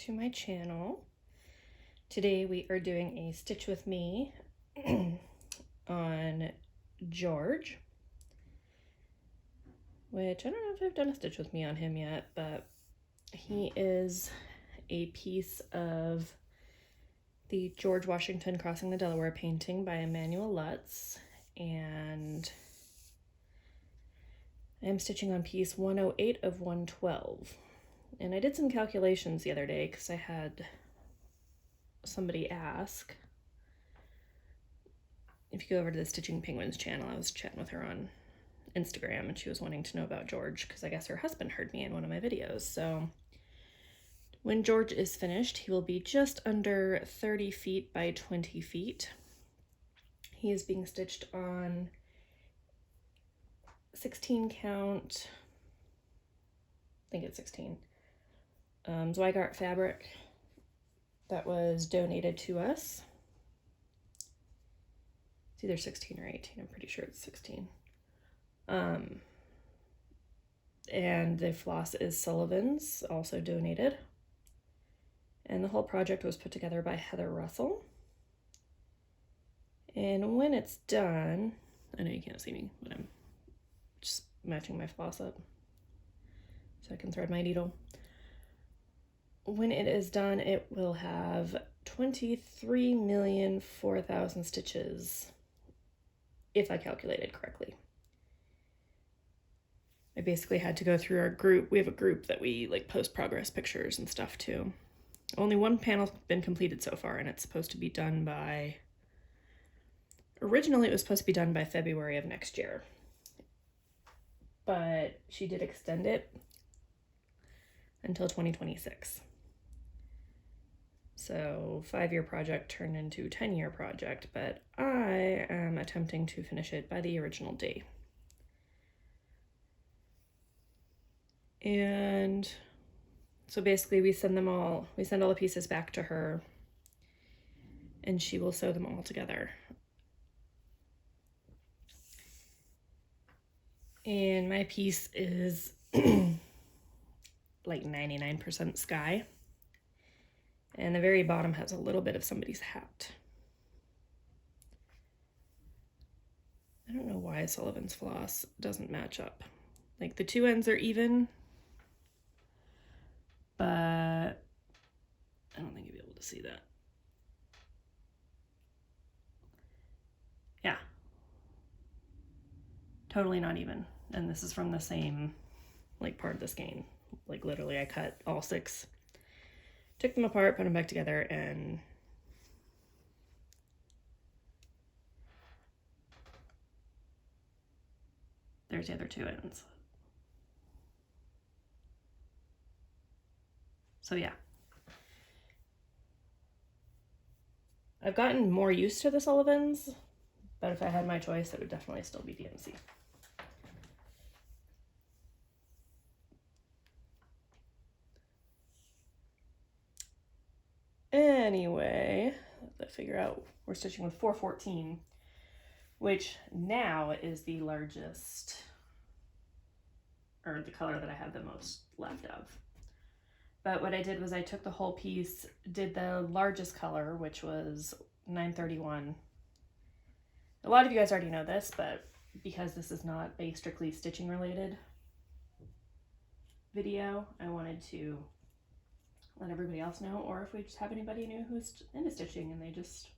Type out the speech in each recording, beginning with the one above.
to my channel. Today we are doing a stitch with me on George, which I don't know if I've done a stitch with me on him yet, but he is a piece of the George Washington Crossing the Delaware painting by Emmanuel Lutz, and I'm stitching on piece 108 of 112. And I did some calculations the other day because I had somebody ask. If you go over to the Stitching Penguins channel, I was chatting with her on Instagram and she was wanting to know about George because I guess her husband heard me in one of my videos. So when George is finished, he will be just under 30 feet by 20 feet. He is being stitched on 16 count, I think it's 16, Zweigart fabric that was donated to us. It's either 16 or 18, I'm pretty sure it's 16. And the floss is Sullivan's, also donated. And the whole project was put together by Heather Russell. And when it's done, I know you can't see me, but I'm just matching my floss up so I can thread my needle. When it is done, it will have 23,004,000 stitches, if I calculated correctly. I basically had to go through our group. We have a group that we like post progress pictures and stuff to. Only one panel's been completed so far, and it's supposed to be done by, originally it was supposed to be done by February of next year, but she did extend it until 2026. So 5-year project turned into 10-year project, but I am attempting to finish it by the original date. And so basically we send all the pieces back to her and she will sew them all together. And my piece is like 99% sky. And the very bottom has a little bit of somebody's hat. I don't know why Sullivan's floss doesn't match up. Like the two ends are even, but I don't think you'll be able to see that. Yeah. Totally not even. And this is from the same like part of the skein. Like literally I cut all 6, took them apart, put them back together, and there's the other 2 ends. So yeah. I've gotten more used to the Sullivans, but if I had my choice, it would definitely still be DMC. Anyway, let's figure out, we're stitching with 414, which now is the largest, or the color that I have the most left of. But what I did was I took the whole piece, did the largest color, which was 931. A lot of you guys already know this, but because this is not a strictly stitching related video, I wanted to let everybody else know, or if we just have anybody new who's into stitching and they just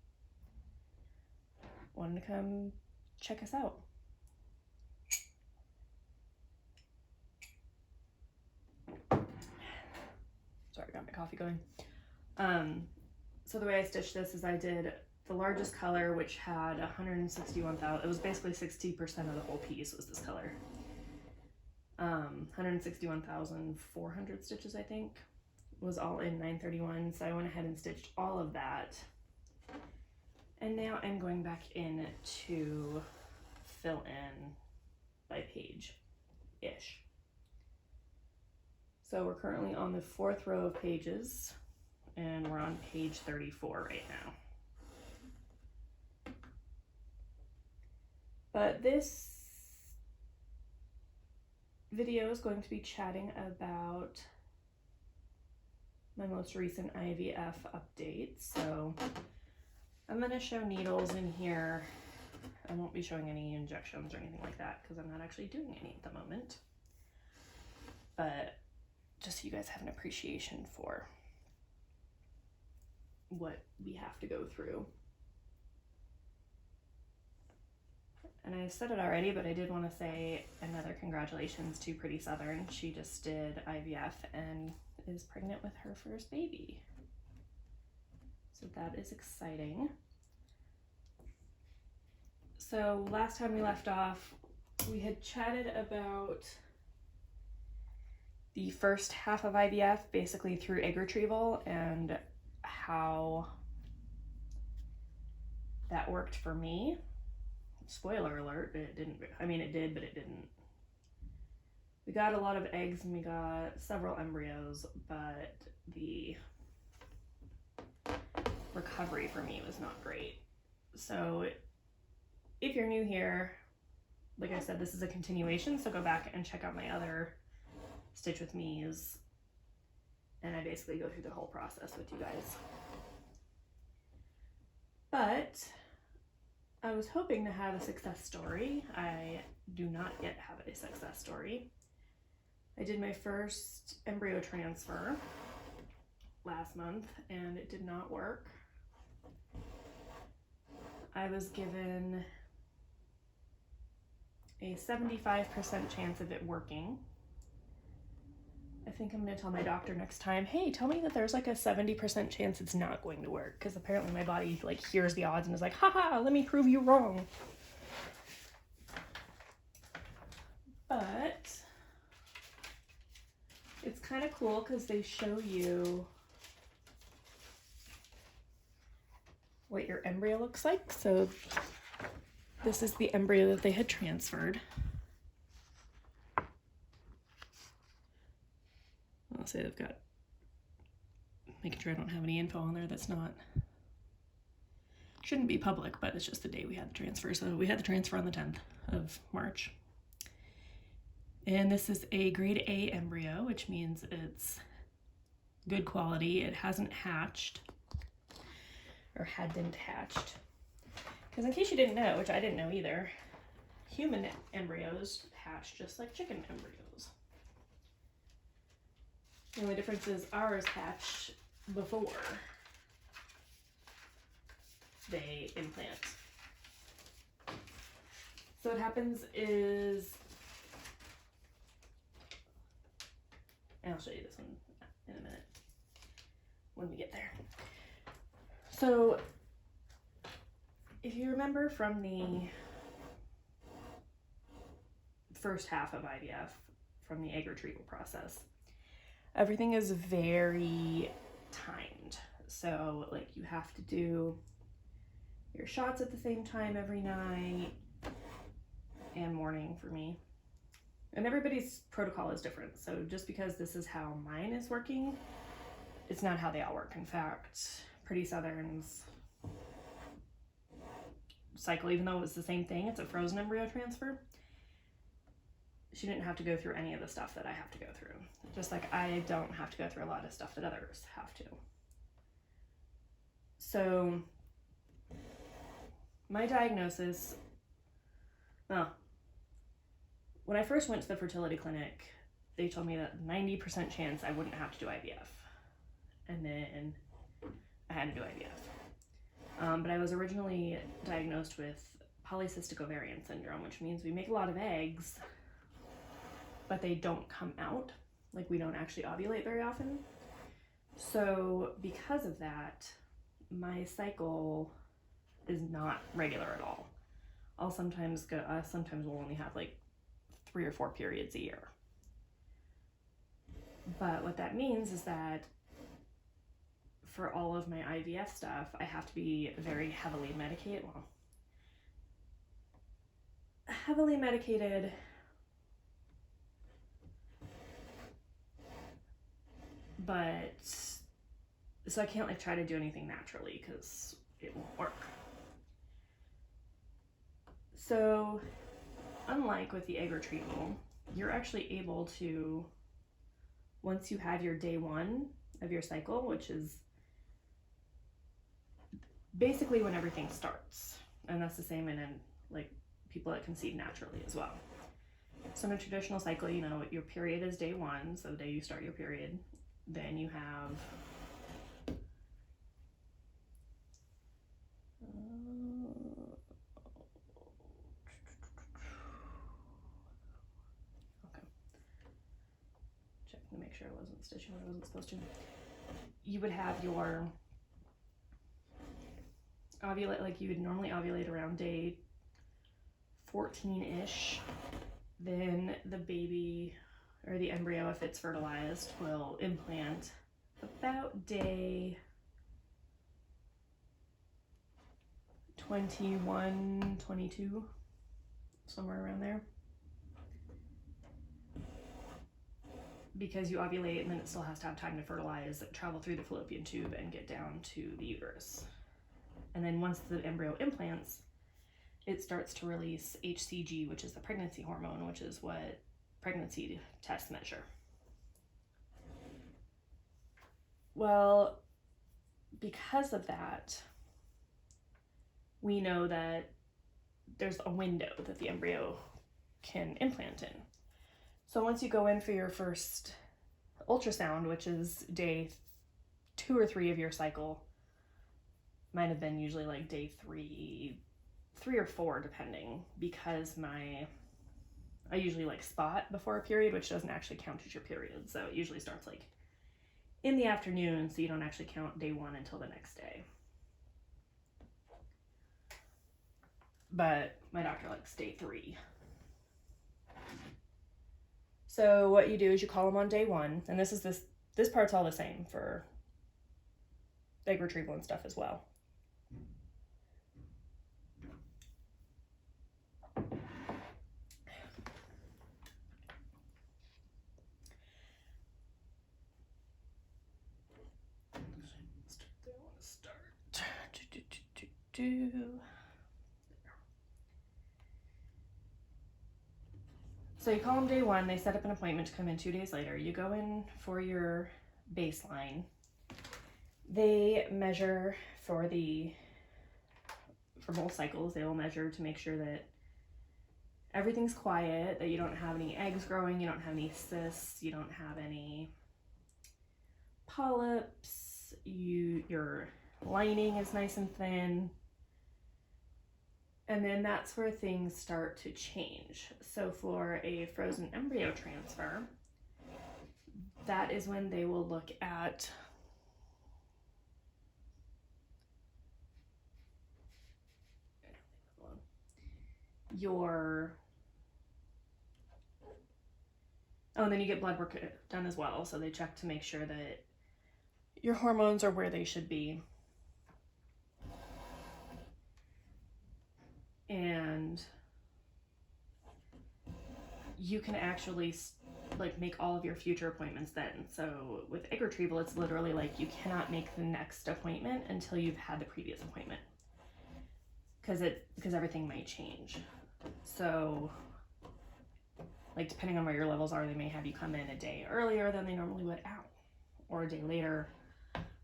wanted to come check us out. Sorry, I got my coffee going. So the way I stitched this is I did the largest color, which had 161,000, it was basically 60% of the whole piece was this color. 161,400 stitches, I think, was all in 931. So I went ahead and stitched all of that. And now I'm going back in to fill in by page-ish. So we're currently on the 4th row of pages, and we're on page 34 right now. But this video is going to be chatting about my most recent IVF updates. So I'm going to show needles in here. I won't be showing any injections or anything like that because I'm not actually doing any at the moment. But just so you guys have an appreciation for what we have to go through. And I said it already, but I did want to say another congratulations to Pretty Southern. She just did IVF and is pregnant with her first baby. So that is exciting. So last time we left off, we had chatted about the first half of IVF, basically through egg retrieval, and how that worked for me. Spoiler alert, it didn't. I mean, it did, but it didn't. We got a lot of eggs and we got several embryos, but the recovery for me was not great. So if you're new here, like I said, this is a continuation, so go back and check out my other Stitch With Me's, and I basically go through the whole process with you guys. But I was hoping to have a success story. I do not yet have a success story. I did my first embryo transfer last month and it did not work. I was given a 75% chance of it working. I think I'm going to tell my doctor next time, hey, tell me that there's like a 70% chance it's not going to work, because apparently my body like hears the odds and is like, haha, let me prove you wrong. But it's kind of cool because they show you what your embryo looks like. So this is the embryo that they had transferred. I'll say they've got, making sure I don't have any info on there that's not, shouldn't be public, but it's just the day we had the transfer. So we had the transfer on the 10th of March. And this is a grade A embryo, which means it's good quality. It hasn't hatched, or hadn't hatched. Because in case you didn't know, which I didn't know either, human embryos hatch just like chicken embryos. The only difference is ours hatch before they implant. So what happens is, and I'll show you this one in a minute when we get there. So if you remember from the first half of IVF, from the egg retrieval process, everything is very timed. So like you have to do your shots at the same time every night and morning for me. And everybody's protocol is different. So just because this is how mine is working, it's not how they all work. In fact, Pretty Southern's cycle, even though it was the same thing, it's a frozen embryo transfer, she didn't have to go through any of the stuff that I have to go through. Just like I don't have to go through a lot of stuff that others have to. So my diagnosis, well, when I first went to the fertility clinic, they told me that 90% chance I wouldn't have to do IVF. And then I had to do IVF. But I was originally diagnosed with polycystic ovarian syndrome, which means we make a lot of eggs, but they don't come out. Like we don't actually ovulate very often. So because of that, my cycle is not regular at all. I'll sometimes sometimes we'll only have like 3 or 4 periods a year. But what that means is that for all of my IVF stuff, I have to be very heavily medicated. Well, heavily medicated, but so I can't like try to do anything naturally because it won't work. So unlike with the egg retrieval, you're actually able to, once you have your day 1 of your cycle, which is basically when everything starts. And that's the same in like people that conceive naturally as well. So in a traditional cycle, you know, your period is day 1, so the day you start your period. Then you have checking to make sure I wasn't stitching what I wasn't supposed to. You would have your ovulate, like you would normally ovulate around day 14-ish. Then the baby, or the embryo, if it's fertilized, will implant about day 21, 22, somewhere around there. Because you ovulate and then it still has to have time to fertilize, travel through the fallopian tube and get down to the uterus. And then once the embryo implants, it starts to release HCG, which is the pregnancy hormone, which is what pregnancy tests measure. Well, because of that, we know that there's a window that the embryo can implant in. So once you go in for your first ultrasound, which is day 2 or 3 of your cycle, might have been usually like day 3 or 4 depending, because I usually like spot before a period, which doesn't actually count as your period. So it usually starts like in the afternoon, so you don't actually count day 1 until the next day. But my doctor likes day 3. So what you do is you call them on day 1, and this part's all the same for egg retrieval and stuff as well. So you call them day 1, they set up an appointment to come in 2 days later. You go in for your baseline. They measure for both cycles. They will measure to make sure that everything's quiet, that you don't have any eggs growing, you don't have any cysts, you don't have any polyps, your lining is nice and thin. And then that's where things start to change. So for a frozen embryo transfer, that is when they will look at and then you get blood work done as well. So they check to make sure that your hormones are where they should be. And you can actually like make all of your future appointments then. So with egg retrieval, it's literally like you cannot make the next appointment until you've had the previous appointment, because everything might change. So like depending on where your levels are, they may have you come in a day earlier than they normally would out, or a day later.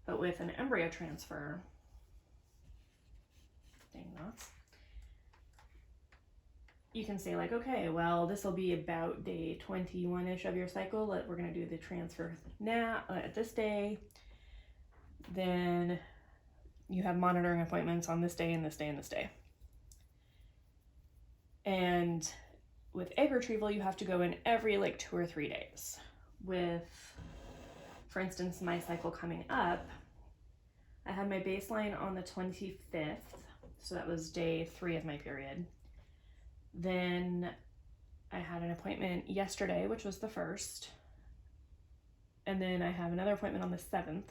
But with an embryo transfer, dang nuts, you can say like, okay, well, this will be about day 21-ish of your cycle. We're going to do the transfer now at this day. Then you have monitoring appointments on this day and this day and this day. And with egg retrieval, you have to go in every like 2 or 3 days. With, for instance, my cycle coming up, I had my baseline on the 25th. So that was day 3 of my period. Then I had an appointment yesterday, which was the 1st. And then I have another appointment on the 7th.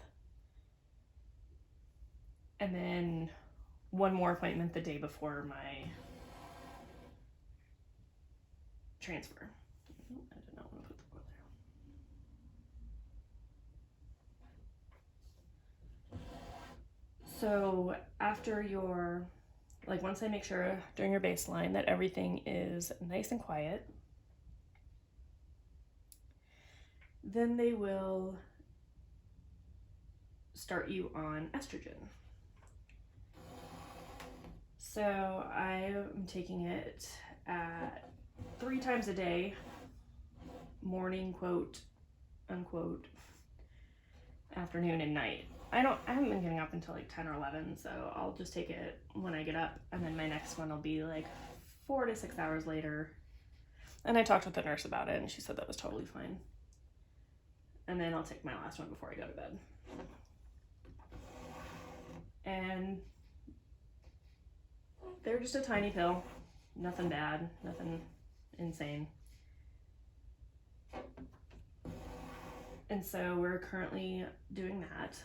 And then one more appointment the day before my transfer. I did not want to put the book there. So after once I make sure during your baseline that everything is nice and quiet, then they will start you on estrogen. So I am taking it at 3 times a day, morning, quote, unquote, afternoon and night. I haven't been getting up until like 10 or 11, so I'll just take it when I get up, and then my next one will be like 4 to 6 hours later. And I talked with the nurse about it, and she said that was totally fine. And then I'll take my last one before I go to bed. And they're just a tiny pill, nothing bad, nothing insane. And so we're currently doing that.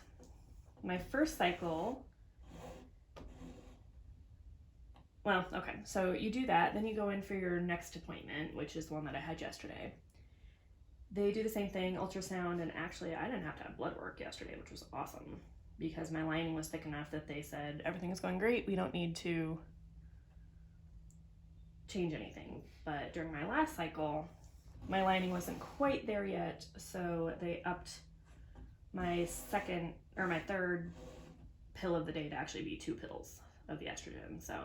My first cycle, well, okay, so you do that, then you go in for your next appointment, which is the one that I had yesterday. They do the same thing, ultrasound, and actually I didn't have to have blood work yesterday, which was awesome, because my lining was thick enough that they said, everything is going great, we don't need to change anything. But during my last cycle, my lining wasn't quite there yet, so they upped my third pill of the day to actually be 2 pills of the estrogen. So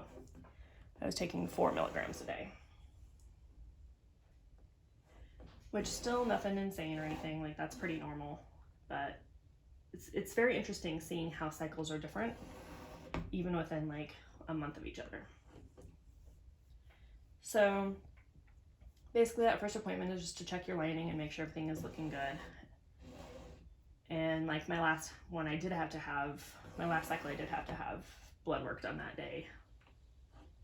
I was taking 4 milligrams a day, which still nothing insane or anything, like that's pretty normal, but it's very interesting seeing how cycles are different even within like a month of each other. So basically that first appointment is just to check your lining and make sure everything is looking good. And like my last cycle I did have to have blood work done that day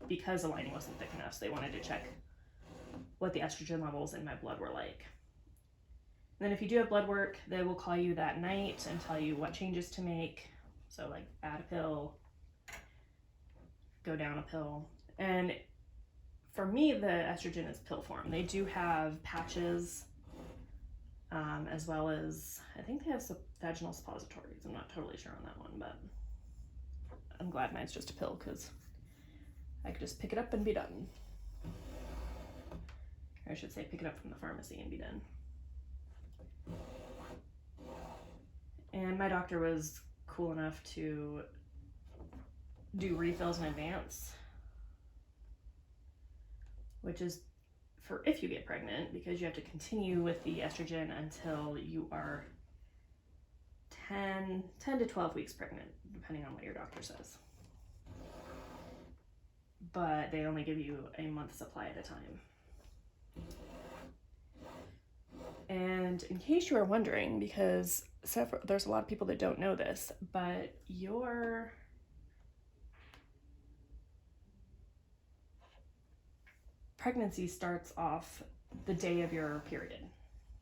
because the lining wasn't thick enough, so they wanted to check what the estrogen levels in my blood were like. And then if you do have blood work, they will call you that night and tell you what changes to make. So like add a pill, go down a pill. And for me, the estrogen is pill form. They do have patches, as well as, I think they have vaginal suppositories. I'm not totally sure on that one, but I'm glad mine's just a pill because I could just pick it up and be done. Or I should say pick it up from the pharmacy and be done. And my doctor was cool enough to do refills in advance, which is for if you get pregnant, because you have to continue with the estrogen until you are 10 to 12 weeks pregnant, depending on what your doctor says. But they only give you a month supply at a time. And in case you are wondering, because there's a lot of people that don't know this, but your pregnancy starts off the day of your period.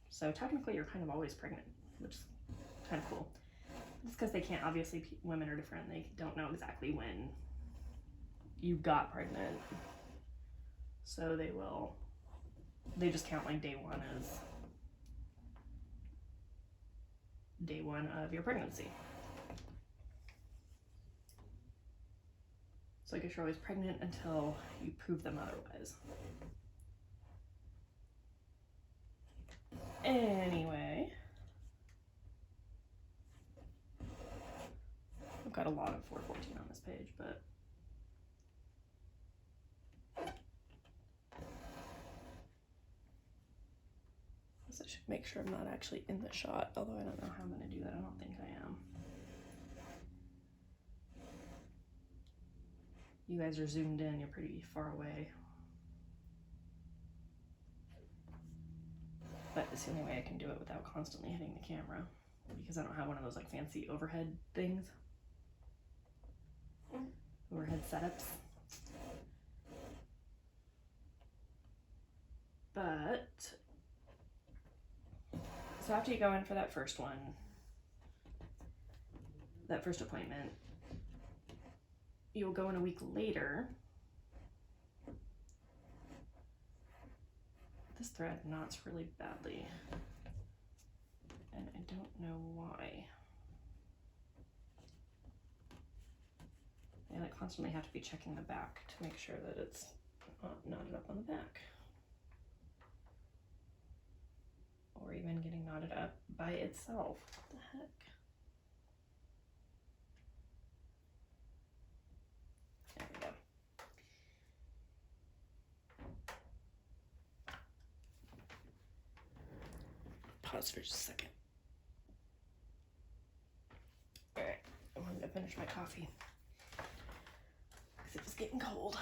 So technically you're kind of always pregnant, which is kind of cool. It's because they can't, obviously women are different. They don't know exactly when you got pregnant. So they just count like day one as day one of your pregnancy. So I guess you're always pregnant until you prove them otherwise. Anyway, I've got a lot of 414 on this page, but I should make sure I'm not actually in the shot, although I don't know how I'm going to do that. I don't think I am. You guys are zoomed in, you're pretty far away. But it's the only way I can do it without constantly hitting the camera, because I don't have one of those like fancy overhead things. Overhead setups. But so after you go in for that first one, that first appointment, you'll go in a week later. This thread knots really badly, and I don't know why. And I constantly have to be checking the back to make sure that it's not knotted up on the back. Or even getting knotted up by itself. What the heck? pause for just a second. All right, I'm gonna finish my coffee because it was getting cold.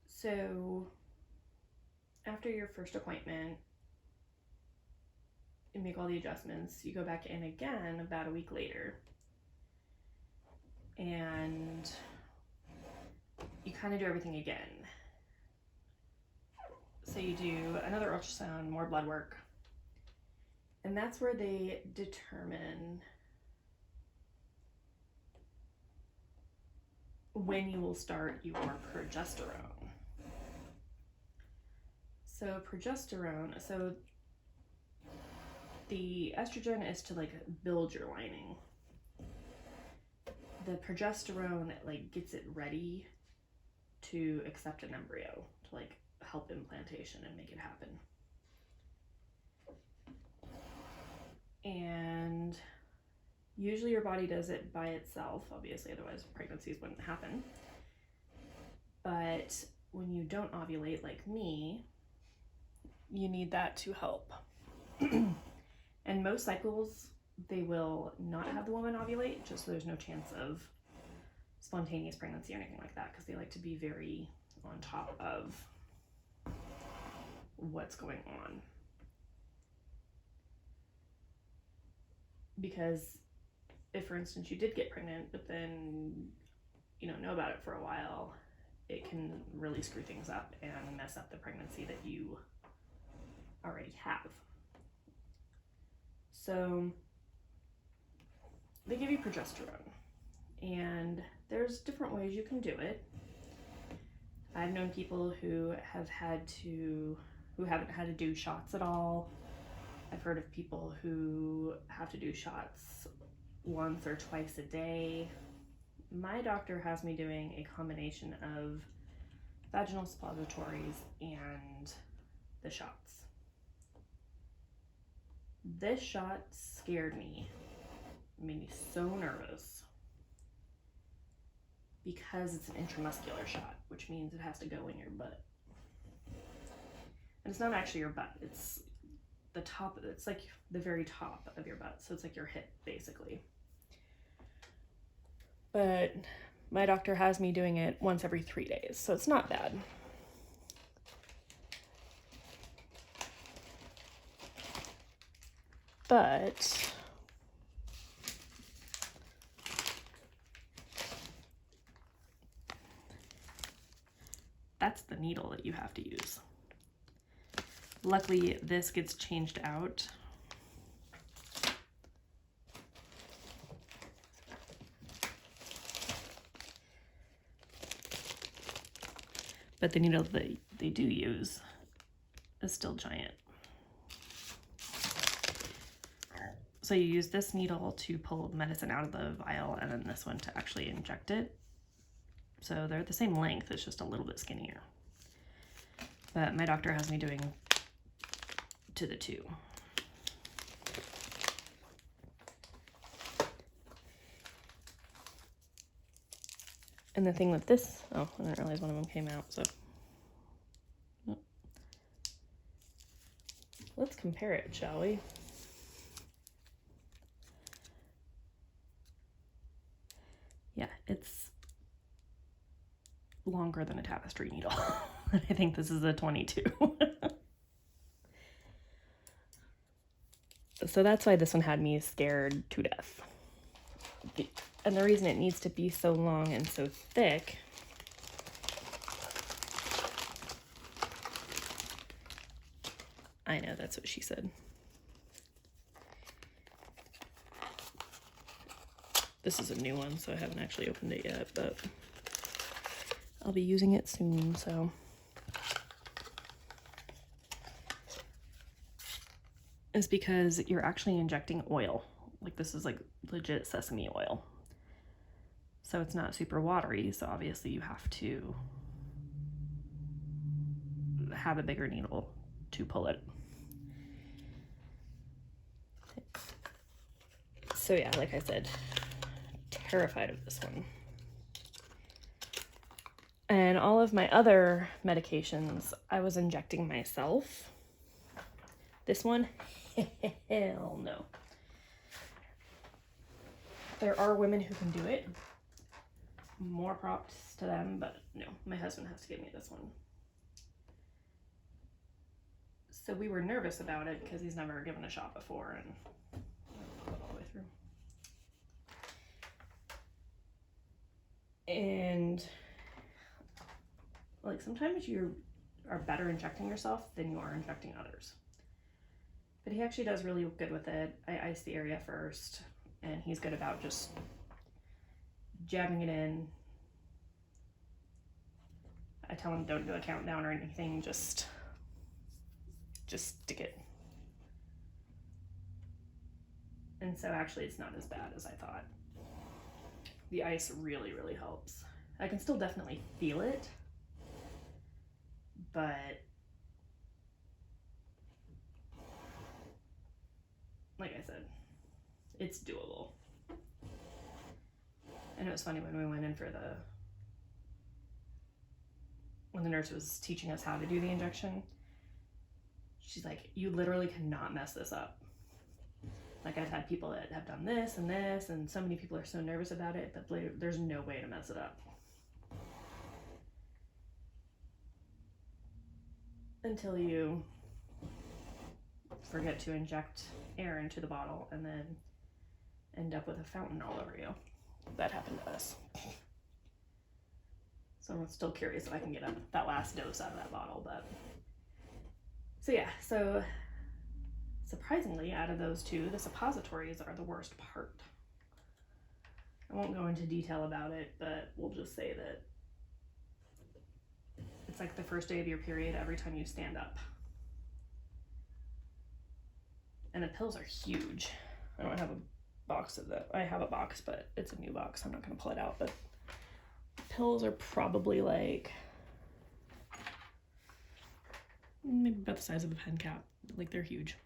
So after your first appointment, you make all the adjustments. You go back in again about a week later, and you kind of do everything again. So you do another ultrasound, more blood work, and that's where they determine when you will start your progesterone. So progesterone, so the estrogen is to like build your lining. The progesterone like gets it ready to accept an embryo, to like help implantation and make it happen. And usually your body does it by itself, obviously, otherwise pregnancies wouldn't happen. But when you don't ovulate like me, you need that to help. And most cycles, they will not have the woman ovulate, just so there's no chance of spontaneous pregnancy or anything like that, because they like to be very on top of what's going on. Because if, for instance, you did get pregnant, but then you don't know about it for a while, it can really screw things up and mess up the pregnancy that you already have. So they give you progesterone, and there's different ways you can do it. I've known people who haven't had to do shots at all. I've heard of people who have to do shots once or twice a day. My doctor has me doing a combination of vaginal suppositories and the shots. This shot scared me, made me so nervous, because it's an intramuscular shot, which means it has to go in your butt. And it's not actually your butt, it's the top, it's like the very top of your butt, so it's like your hip, basically. But my doctor has me doing it once every 3 days, so it's not bad. But that's the needle that you have to use. Luckily, this gets changed out. But the needle that they do use is still giant. So you use this needle to pull medicine out of the vial, and then this one to actually inject it. So they're the same length, it's just a little bit skinnier. But my doctor has me doing to the two. And the thing with this, oh, I didn't realize one of them came out, so. Let's compare it, shall we? Yeah, it's longer than a tapestry needle. I think this is a 22. So that's why this one had me scared to death. And the reason it needs to be so long and so thick I know, that's what she said. This is a new one, so I haven't actually opened it yet, but I'll be using it soon, so. It's because you're actually injecting oil. Like, this is like legit sesame oil. So it's not super watery, so obviously you have to have a bigger needle to pull it. So yeah, like I said, terrified of this one. And all of my other medications, I was injecting myself. This one, hell no. There are women who can do it. More props to them, but no, my husband has to give me this one. So we were nervous about it because he's never given a shot before, and I'll put it all the way through. And like sometimes you are better injecting yourself than you are injecting others. But he actually does really good with it. I ice the area first, and he's good about just jabbing it in. I tell him don't do a countdown or anything, just stick it. And so actually it's not as bad as I thought. The ice really, really helps. I can still definitely feel it, but like I said, it's doable. And it was funny when we went in for when the nurse was teaching us how to do the injection, she's like, you literally cannot mess this up. Like I've had people that have done this, and so many people are so nervous about it that there's no way to mess it up. Until you forget to inject air into the bottle and then end up with a fountain all over you. That happened to us. So I'm still curious if I can get that last dose out of that bottle, but so yeah, so surprisingly, out of those two, the suppositories are the worst part. I won't go into detail about it, but we'll just say that it's like the first day of your period every time you stand up. And the pills are huge. I don't have a box of that. I have a box, but it's a new box. I'm not going to pull it out, but the pills are probably like maybe about the size of a pen cap. Like they're huge.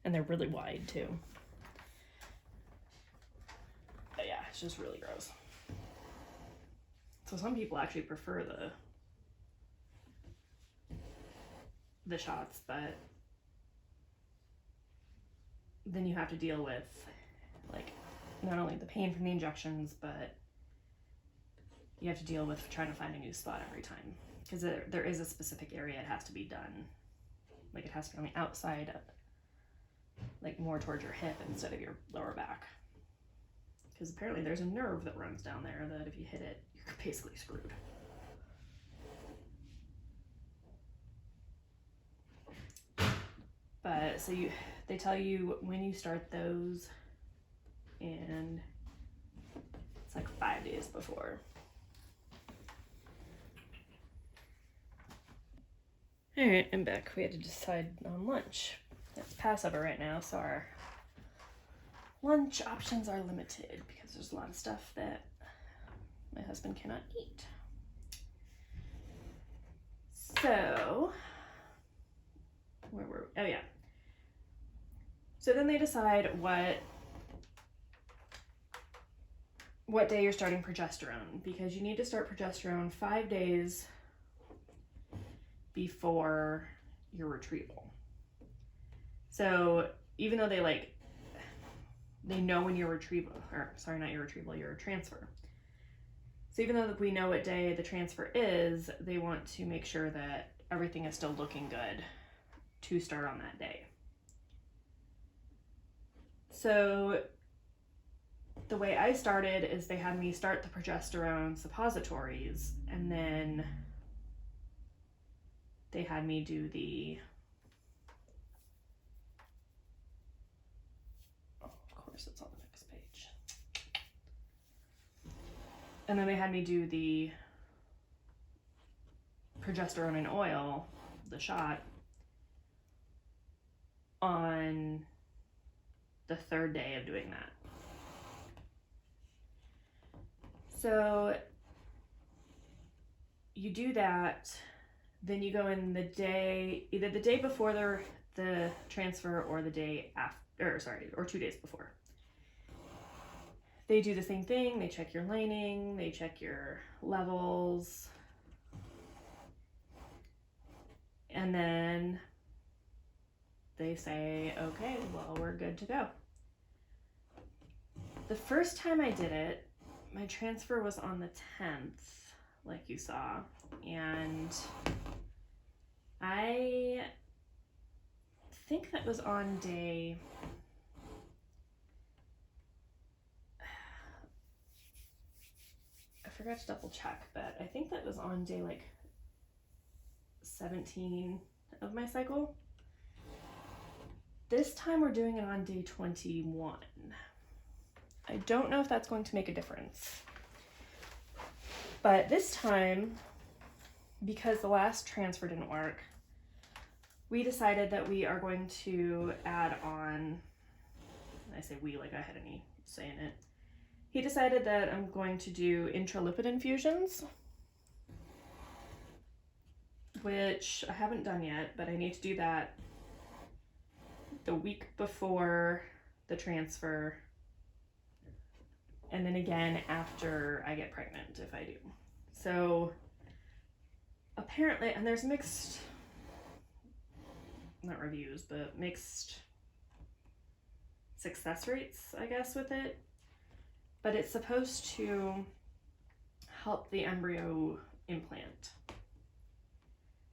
And they're really wide too. But yeah, it's just really gross. So some people actually prefer the shots, but then you have to deal with like not only the pain from the injections, but you have to deal with trying to find a new spot every time, because there is a specific area it has to be done. Like it has to be on the outside, like more towards your hip instead of your lower back, because apparently there's a nerve that runs down there that if you hit it, you're basically screwed. But so they tell you when you start those, and it's like 5 days before. All right, I'm back. We had to decide on lunch. It's Passover right now, so our lunch options are limited because there's a lot of stuff that my husband cannot eat. So, where were we? Oh yeah. So then they decide what day you're starting progesterone, because you need to start progesterone 5 days before your retrieval. So even though they know when your your transfer. So even though we know what day the transfer is, they want to make sure that everything is still looking good to start on that day. So the way I started is they had me start the progesterone suppositories, and then they had me do of course it's on the next page. And then they had me do the progesterone in oil, the shot, on the 3rd day of doing that. So you do that, then you go in either the day before the transfer or the day after, or 2 days before. They do the same thing. They check your lining, they check your levels, and then they say, okay, well, we're good to go. The first time I did it, my transfer was on the 10th, like you saw, and I think that was on day, I forgot to double check, but I think that was on day like 17 of my cycle. This time we're doing it on day 21. I don't know if that's going to make a difference. But this time, because the last transfer didn't work, we decided that we are going to add on, I say we like I had any say in it. He decided that I'm going to do Intra-Lipid Infusions, which I haven't done yet, but I need to do that the week before the transfer, and then again after I get pregnant if I do. So apparently, and there's mixed, not reviews, but mixed success rates, I guess, with it. But it's supposed to help the embryo implant.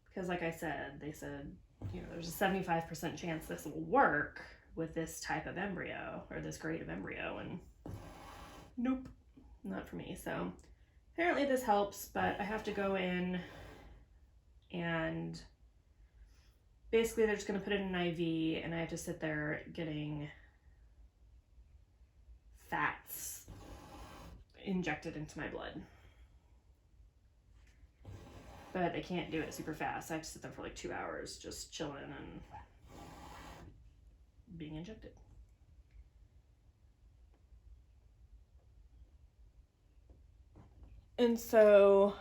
Because like I said, they said, you know, there's a 75% chance this will work with this type of embryo, or this grade of embryo, and nope, not for me. So apparently this helps, but I have to go in and basically they're just going to put it in an IV, and I have to sit there getting fats injected into my blood. But I can't do it super fast. I have to sit there for like 2 hours just chilling and being injected. And so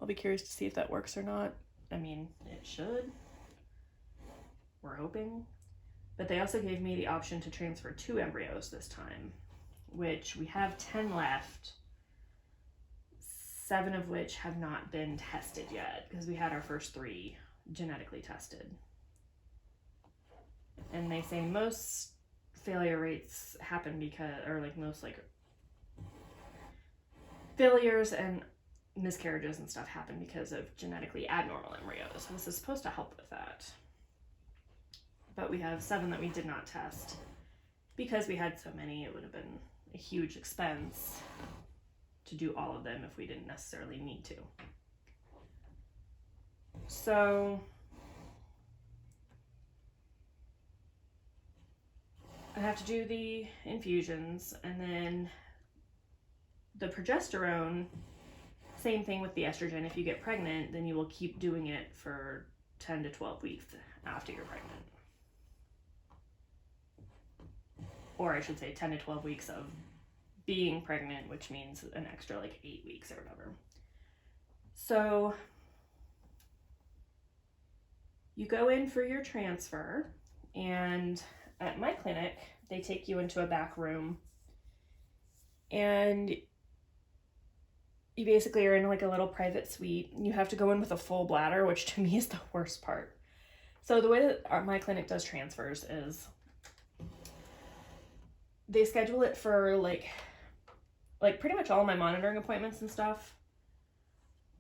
I'll be curious to see if that works or not. I mean, it should. We're hoping. But they also gave me the option to transfer 2 embryos this time, which we have 10 left, 7 of which have not been tested yet, because we had our first 3 genetically tested. And they say most failure rates happen because, or like most like failures and miscarriages and stuff happen because of genetically abnormal embryos. So this is supposed to help with that. But we have 7 that we did not test. Because we had so many, it would have been a huge expense to do all of them if we didn't necessarily need to. So I have to do the infusions, and then the progesterone, same thing with the estrogen. If you get pregnant, then you will keep doing it for 10 to 12 weeks after you're pregnant. Or I should say 10 to 12 weeks of being pregnant, which means an extra like 8 weeks or whatever. So you go in for your transfer, and at my clinic, they take you into a back room, and you basically are in like a little private suite. You have to go in with a full bladder, which to me is the worst part. So the way that my clinic does transfers is they schedule it for like pretty much all my monitoring appointments and stuff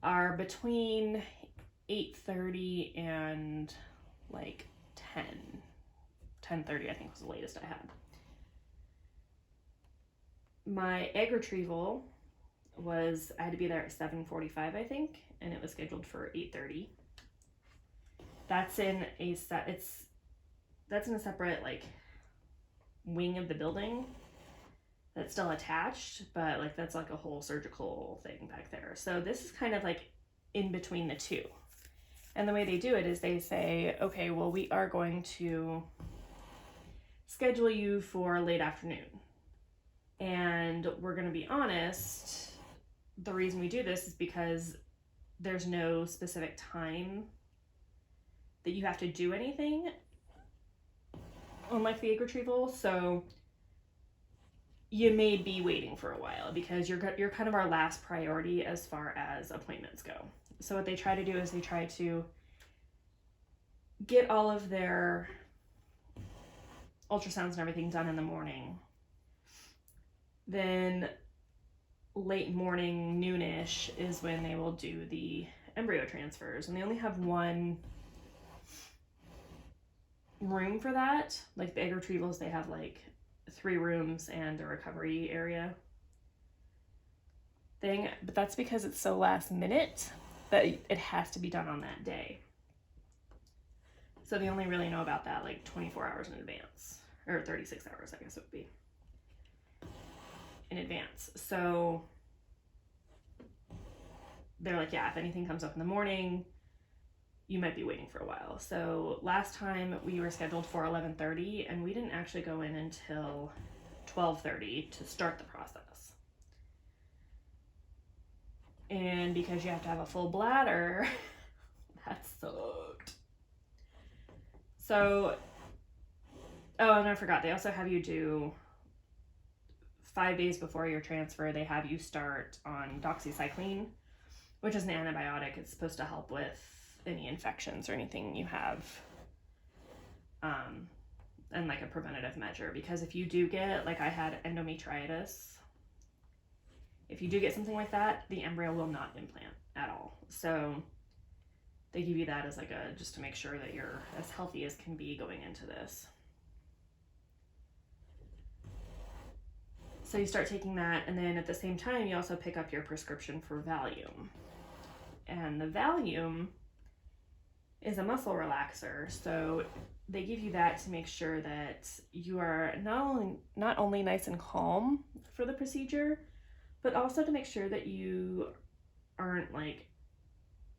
are between 8:30 and like 10:30, I think was the latest I had. My egg retrieval I had to be there at 7:45, I think, and it was scheduled for 8:30. That's in a separate like wing of the building that's still attached, but like that's like a whole surgical thing back there. So this is kind of like in between the two. And the way they do it is they say, okay, well, we are going to schedule you for late afternoon. And we're going to be honest, the reason we do this is because there's no specific time that you have to do anything on like the egg retrieval. So you may be waiting for a while because you're kind of our last priority as far as appointments go. So what they try to do is they try to get all of their ultrasounds and everything done in the morning. Then late morning, noonish, is when they will do the embryo transfers. And they only have one room for that. Like the egg retrievals, they have like 3 rooms and a recovery area thing. But that's because it's so last minute that it has to be done on that day. So they only really know about that like 24 hours in advance, or 36 hours, I guess it would be, in advance. So they're like, yeah, if anything comes up in the morning, you might be waiting for a while. So last time we were scheduled for 11:30, and we didn't actually go in until 12:30 to start the process. And because you have to have a full bladder, that sucked. So, oh, and I forgot, they also have you do 5 days before your transfer, they have you start on doxycycline, which is an antibiotic. It's supposed to help with any infections or anything you have, and like a preventative measure. Because if you do get, like I had endometritis, if you do get something like that, the embryo will not implant at all. So they give you that as like a, just to make sure that you're as healthy as can be going into this. So you start taking that, and then at the same time, you also pick up your prescription for Valium. And the Valium is a muscle relaxer. So they give you that to make sure that you are not only nice and calm for the procedure, but also to make sure that you aren't like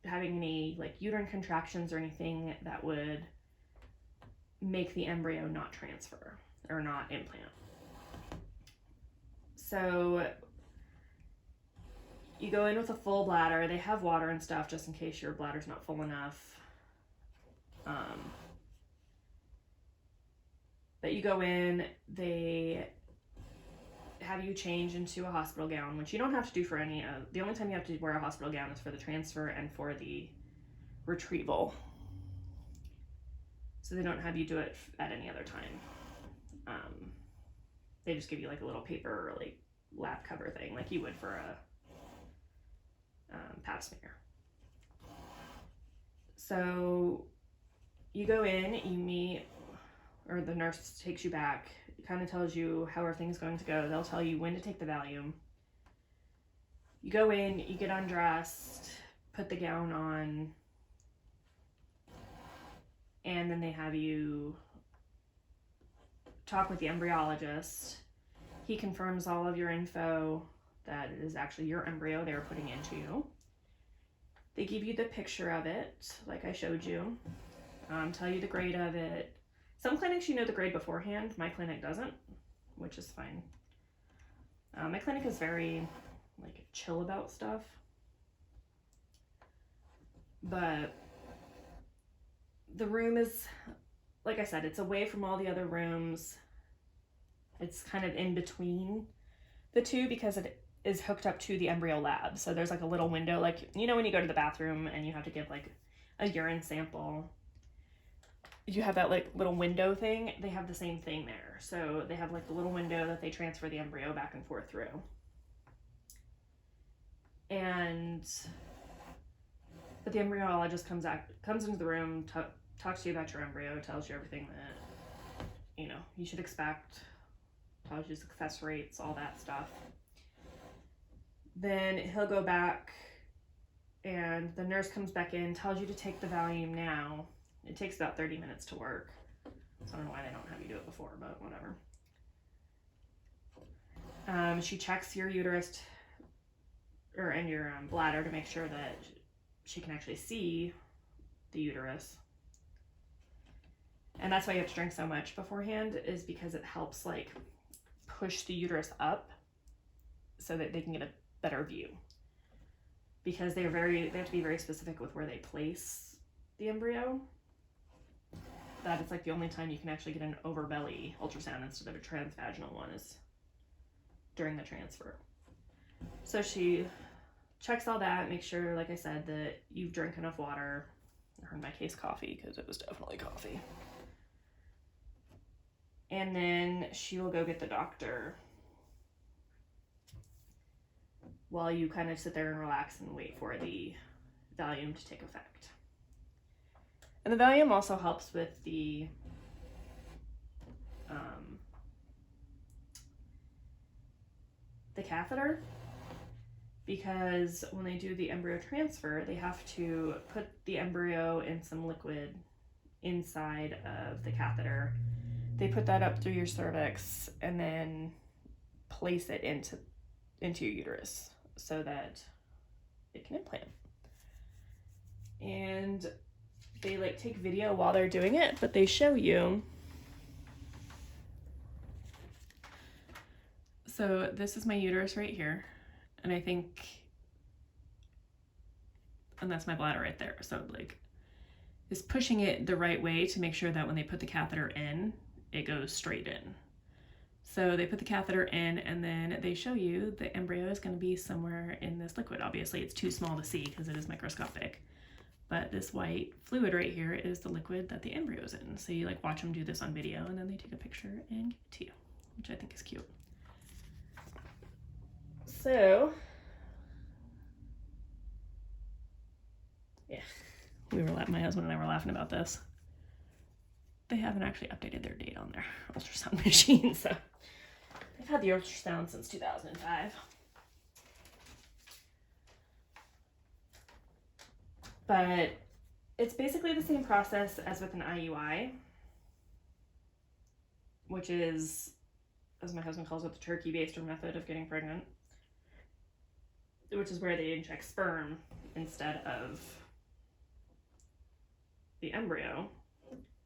having any like uterine contractions or anything that would make the embryo not transfer or not implant. So you go in with a full bladder. They have water and stuff just in case your bladder's not full enough. But you go in, they have you change into a hospital gown, which you don't have to do for any of, the only time you have to wear a hospital gown is for the transfer and for the retrieval. So they don't have you do it at any other time. They just give you like a little paper or like lap cover thing like you would for a pap smear. So you go in, you meet, or the nurse takes you back, kind of tells you how everything's going to go. They'll tell you when to take the Valium. You go in, you get undressed, put the gown on, and then they have you talk with the embryologist. He confirms all of your info, that it is actually your embryo they were putting into you. They give you the picture of it, like I showed you, tell you the grade of it. Some clinics you know the grade beforehand. My clinic doesn't, which is fine. My clinic is very like chill about stuff, but the room is, like I said, it's away from all the other rooms. It's kind of in between the two because it is hooked up to the embryo lab. So there's like a little window, like, you know, when you go to the bathroom and you have to give like a urine sample, you have that like little window thing. They have the same thing there. So they have like the little window that they transfer the embryo back and forth through. But the embryologist comes into the room, talks to you about your embryo, tells you everything that, you know, you should expect, tells you success rates, all that stuff. Then he'll go back and the nurse comes back in, tells you to take the Valium now. It takes about 30 minutes to work. So I don't know why they don't have you do it before, but whatever. She checks your uterus and your bladder to make sure that she can actually see the uterus. And that's why you have to drink so much beforehand, is because it helps like push the uterus up so that they can get a better view. Because they have to be very specific with where they place the embryo. That it's like the only time you can actually get an overbelly ultrasound instead of a transvaginal one is during the transfer. So she checks all that, makes sure, like I said, that you've drank enough water, or in my case coffee, because it was definitely coffee. And then she will go get the doctor while you kind of sit there and relax and wait for the Valium to take effect. And the Valium also helps with the catheter, because when they do the embryo transfer, they have to put the embryo in some liquid inside of the catheter. They put that up through your cervix and then place it into your uterus so that it can implant. And they like take video while they're doing it, but they show you. So this is my uterus right here, and I think, and that's my bladder right there. So like, is pushing it the right way to make sure that when they put the catheter in, it goes straight in. So they put the catheter in, and then they show you the embryo is going to be somewhere in this liquid. Obviously it's too small to see because it is microscopic, but this white fluid right here is the liquid that the embryo is in. So you like watch them do this on video, and then they take a picture and give it to you, which I think is cute. So, yeah, my husband and I were laughing about this. They haven't actually updated their date on their ultrasound machine, so they've had the ultrasound since 2005. But it's basically the same process as with an IUI, which is, as my husband calls it, the turkey baster method of getting pregnant, which is where they inject sperm instead of the embryo.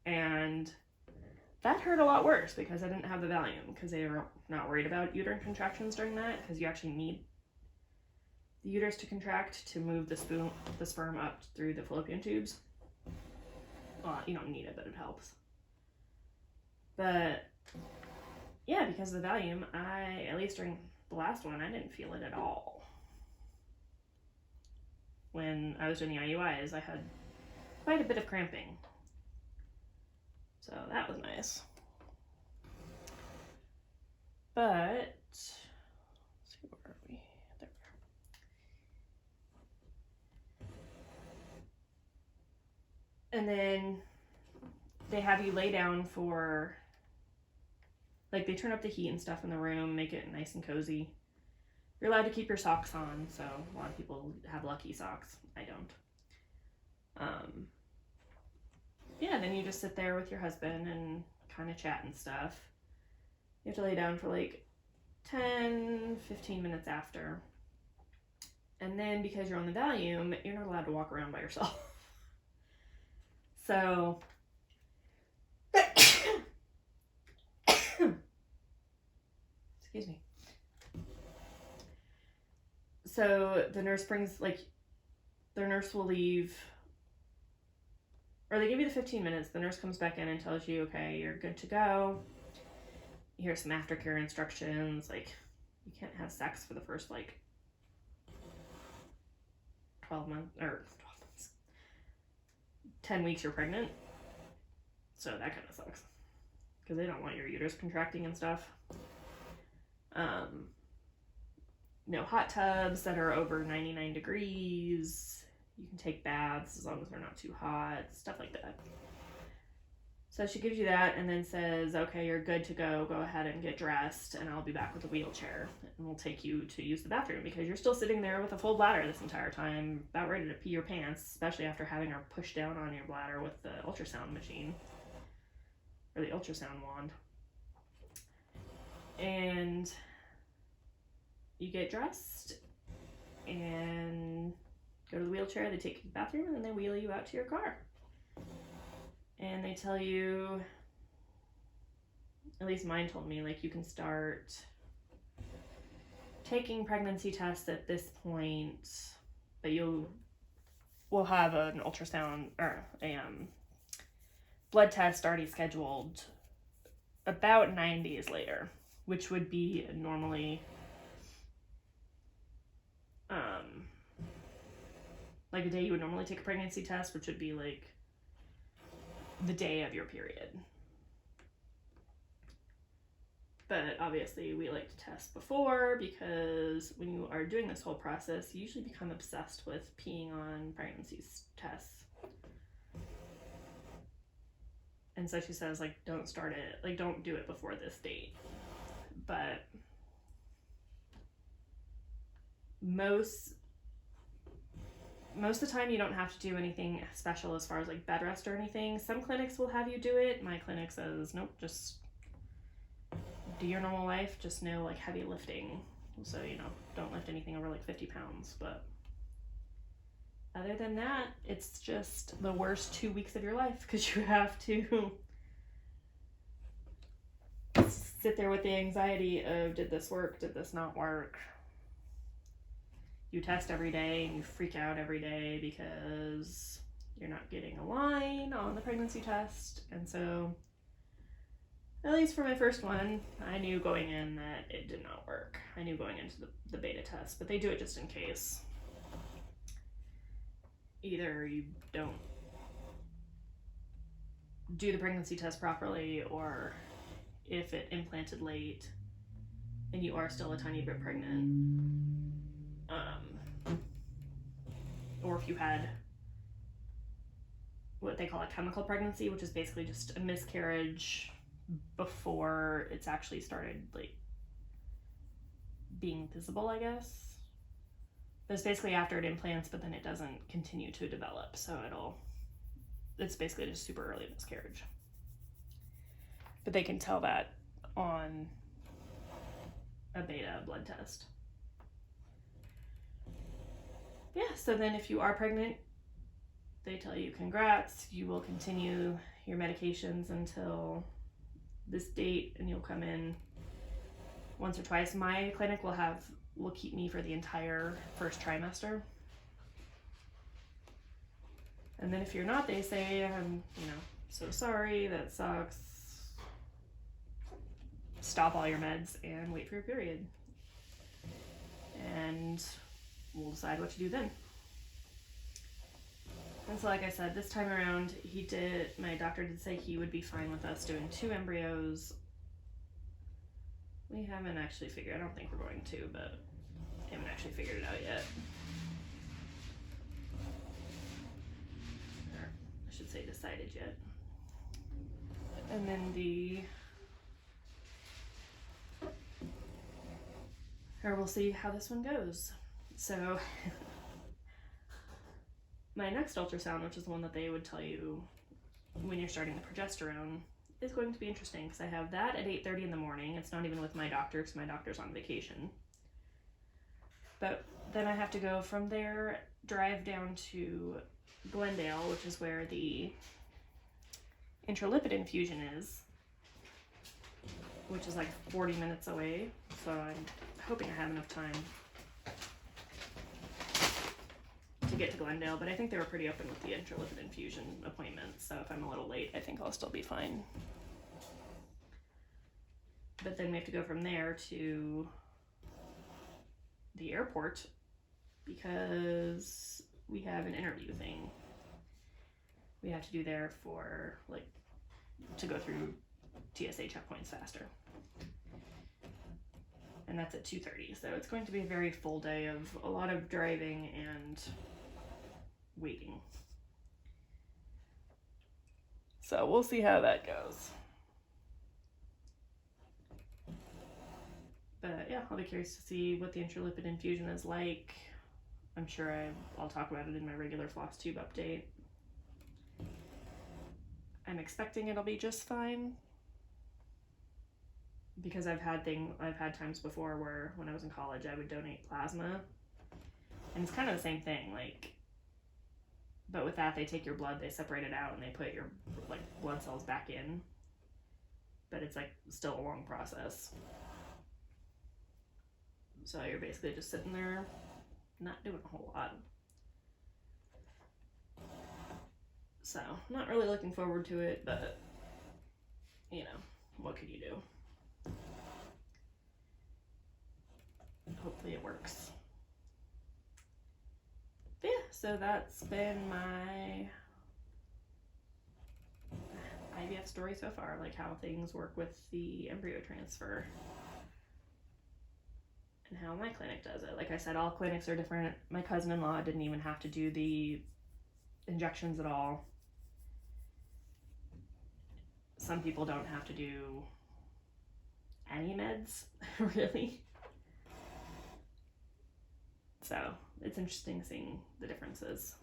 And that hurt a lot worse because I didn't have the Valium, because they were not worried about uterine contractions during that, because you actually need the uterus to contract to move the sperm up through the fallopian tubes. Well, you don't need it, but it helps. But yeah, because of the Valium, at least during the last one, I didn't feel it at all. When I was doing the IUIs, I had quite a bit of cramping. So that was nice. But, let's see, where are we? There we are. And then they have you lay down for, like, they turn up the heat and stuff in the room, make it nice and cozy. You're allowed to keep your socks on, so a lot of people have lucky socks. I don't. Yeah, then you just sit there with your husband and kind of chat and stuff. You have to lay down for like 10, 15 minutes after. And then because you're on the Valium, you're not allowed to walk around by yourself. So, excuse me. So the nurse brings, like, their nurse will leave, or they give you the 15 minutes. The nurse comes back in and tells you, okay, you're good to go. Here's some aftercare instructions. Like, you can't have sex for the first, like, 12 months, 10 weeks you're pregnant. So that kind of sucks, because they don't want your uterus contracting and stuff. No hot tubs that are over 99 degrees. You can take baths as long as they're not too hot, stuff like that. So she gives you that and then says, okay, you're good to go. Go ahead and get dressed, and I'll be back with a wheelchair, and we'll take you to use the bathroom, because you're still sitting there with a full bladder this entire time, about ready to pee your pants, especially after having her push down on your bladder with the ultrasound machine, or the ultrasound wand. And you get dressed and go to the wheelchair. They take you to the bathroom, and then they wheel you out to your car. And they tell you, at least mine told me, like, you can start taking pregnancy tests at this point, but you will have an ultrasound or a blood test already scheduled about 9 days later, which would be normally like a day you would normally take a pregnancy test, which would be like the day of your period. But obviously we like to test before, because when you are doing this whole process, you usually become obsessed with peeing on pregnancy tests. And so she says, like, don't start it, like, don't do it before this date. But most of the time you don't have to do anything special as far as like bed rest or anything. Some clinics will have you do it. My clinic says, nope, just do your normal life, just no like heavy lifting. So, you know, don't lift anything over like 50 pounds. But other than that, it's just the worst 2 weeks of your life, because you have to sit there with the anxiety of, did this work? Did this not work? You test every day and you freak out every day because you're not getting a line on the pregnancy test. And so, at least for my first one, I knew going in that it did not work. I knew going into the beta test, but they do it just in case. Either you don't do the pregnancy test properly, or if it implanted late and you are still a tiny bit pregnant, or if you had what they call a chemical pregnancy, which is basically just a miscarriage before it's actually started like being visible, I guess. But it's basically after it implants, but then it doesn't continue to develop, so it's basically just super early miscarriage. But they can tell that on a beta blood test. Yeah, so then if you are pregnant, they tell you congrats, you will continue your medications until this date, and you'll come in once or twice. My clinic will keep me for the entire first trimester. And then if you're not, they say, I'm, so sorry, that sucks. Stop all your meds and wait for your period. And we'll decide what to do then. And so, like I said, this time around, my doctor did say he would be fine with us doing 2 embryos. We haven't actually figured, I don't think we're going to, but I haven't actually figured it out yet. Or I should say decided yet. And then we'll see how this one goes. So my next ultrasound, which is the one that they would tell you when you're starting the progesterone, is going to be interesting, because I have that at 8:30 in the morning. It's not even with my doctor, because my doctor's on vacation. But then I have to go from there, drive down to Glendale, which is where the Intra-Lipid Infusion is, which is like 40 minutes away. So I'm hoping I have enough time to get to Glendale, but I think they were pretty open with the Intra-Lipid Infusion appointments, so if I'm a little late, I think I'll still be fine. But then we have to go from there to the airport, because we have an interview thing we have to do there for, like, to go through TSA checkpoints faster. And that's at 2:30, so it's going to be a very full day of a lot of driving and waiting. So we'll see how that goes. But yeah, I'll be curious to see what the Intra-Lipid Infusion is like. I'm sure I'll talk about it in my regular floss tube update. I'm expecting it'll be just fine, because I've had times before where when I was in college I would donate plasma, and it's kind of the same thing, like, but with that they take your blood, they separate it out, and they put your like blood cells back in, but it's like still a long process. So you're basically just sitting there not doing a whole lot. So not really looking forward to it, but what can you do? Hopefully it works. But yeah, so that's been my IVF story so far, like how things work with the embryo transfer and how my clinic does it. Like I said, all clinics are different. My cousin-in-law didn't even have to do the injections at all. Some people don't have to do any meds, really. So it's interesting seeing the differences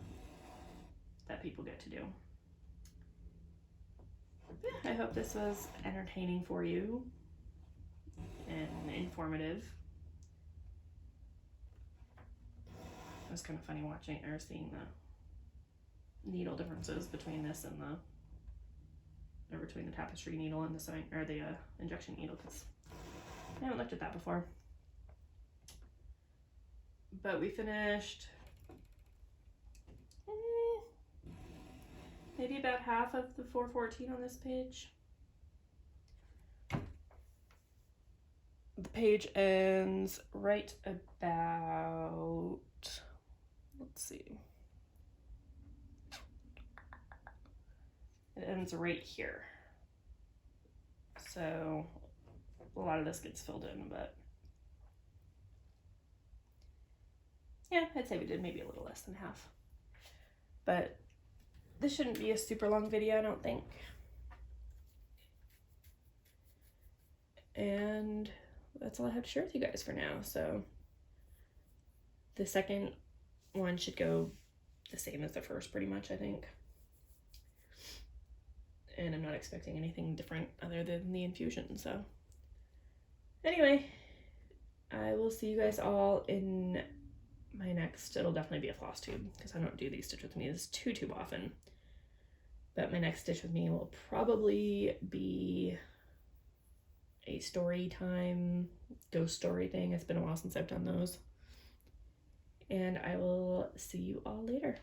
that people get to do. Yeah, I hope this was entertaining for you and informative. It was kind of funny watching or seeing the needle differences between this and between the tapestry needle and the injection needle, because I haven't looked at that before. But we finished maybe about half of the 414 on this page. The page ends right about, let's see, it ends right here. So a lot of this gets filled in, but yeah, I'd say we did maybe a little less than half. But this shouldn't be a super long video, I don't think. And that's all I have to share with you guys for now. So the second one should go the same as the first, pretty much, I think. And I'm not expecting anything different other than the infusion. So anyway, I will see you guys all in my next, it'll definitely be a floss tube because I don't do these Stitch With Me's too often. But my next Stitch With Me will probably be a story time, ghost story thing. It's been a while since I've done those. And I will see you all later.